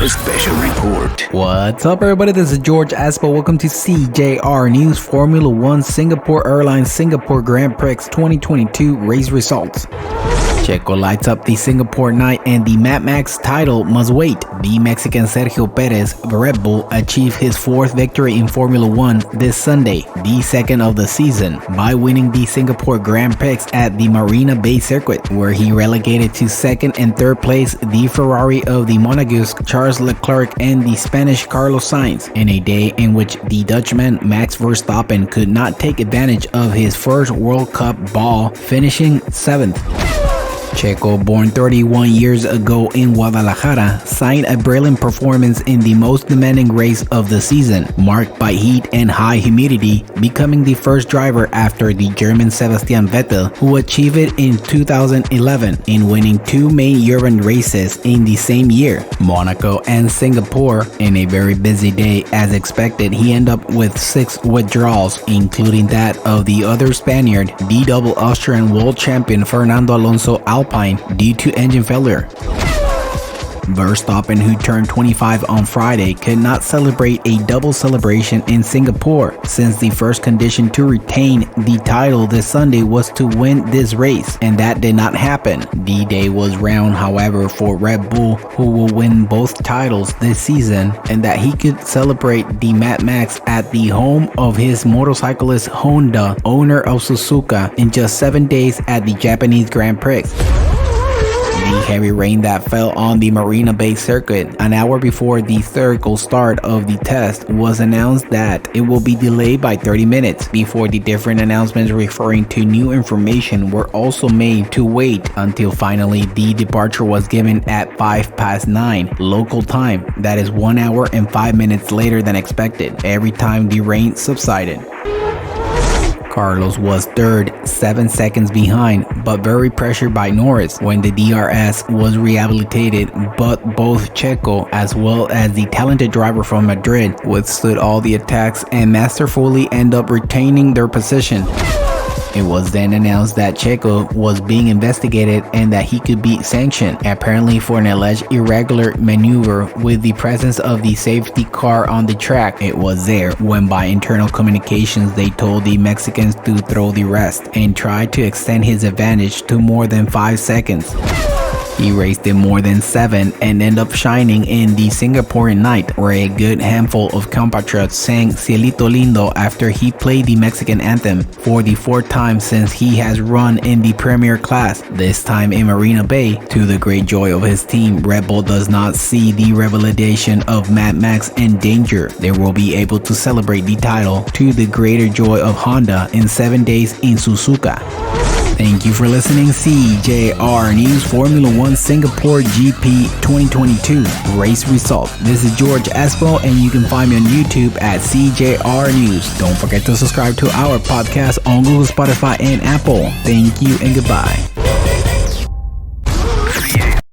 Special report. What's up, everybody? This is George Aspo. Welcome to CJR News. Formula One Singapore Airlines Singapore Grand Prix 2022 race results. Checo lights up the Singapore night and the Mad Max title must wait. The Mexican Sergio Perez of Red Bull achieved his fourth victory in Formula One this Sunday, the second of the season, by winning the Singapore Grand Prix at the Marina Bay circuit, where he relegated to second and third place the Ferrari of the Monegasque Charles Leclerc and the Spanish Carlos Sainz, in a day in which the Dutchman Max Verstappen could not take advantage of his first World Cup ball, finishing 7th. Checo, born 31 years ago in Guadalajara, signed a brilliant performance in the most demanding race of the season, marked by heat and high humidity, becoming the first driver after the German Sebastian Vettel, who achieved it in 2011 in winning two main urban races in the same year, Monaco and Singapore. In a very busy day, as expected, he ended up with 6 withdrawals, including that of the other Spaniard, the double Austrian world champion Fernando Alonso Alpine, due to engine failure. Verstappen, who turned 25 on Friday, could not celebrate a double celebration in Singapore, since the first condition to retain the title this Sunday was to win this race, and that did not happen. The day was round, however, for Red Bull, who will win both titles this season, and that he could celebrate the Mad Max at the home of his motorcyclist Honda, owner of Suzuka, in just 7 days at the Japanese Grand Prix. The heavy rain that fell on the Marina Bay circuit an hour before the theoretical start of the test was announced that it will be delayed by 30 minutes before the different announcements referring to new information were also made to wait until finally the departure was given at 9:05 local time. That is 1 hour and 5 minutes later than expected, every time the rain subsided. Carlos was third, 7 seconds behind, but very pressured by Norris when the DRS was rehabilitated, but both Checo as well as the talented driver from Madrid withstood all the attacks and masterfully end up retaining their position. It was then announced that Checo was being investigated and that he could be sanctioned, apparently for an alleged irregular maneuver with the presence of the safety car on the track. It was there when, by internal communications, they told the Mexicans to throw the rest and try to extend his advantage to more than 5 seconds. He raced in more than 7 and ended up shining in the Singaporean night, where a good handful of compatriots sang Cielito Lindo after he played the Mexican anthem for the 4th time since he has run in the Premier class, this time in Marina Bay. To the great joy of his team, Red Bull does not see the revelation of Mad Max in danger. They will be able to celebrate the title to the greater joy of Honda in 7 days in Suzuka. Thank you for listening. CJR News Formula One Singapore GP 2022 race result. This is George Espo, and you can find me on YouTube at CJR News. Don't forget to subscribe to our podcast on Google, Spotify, and Apple. Thank you and goodbye.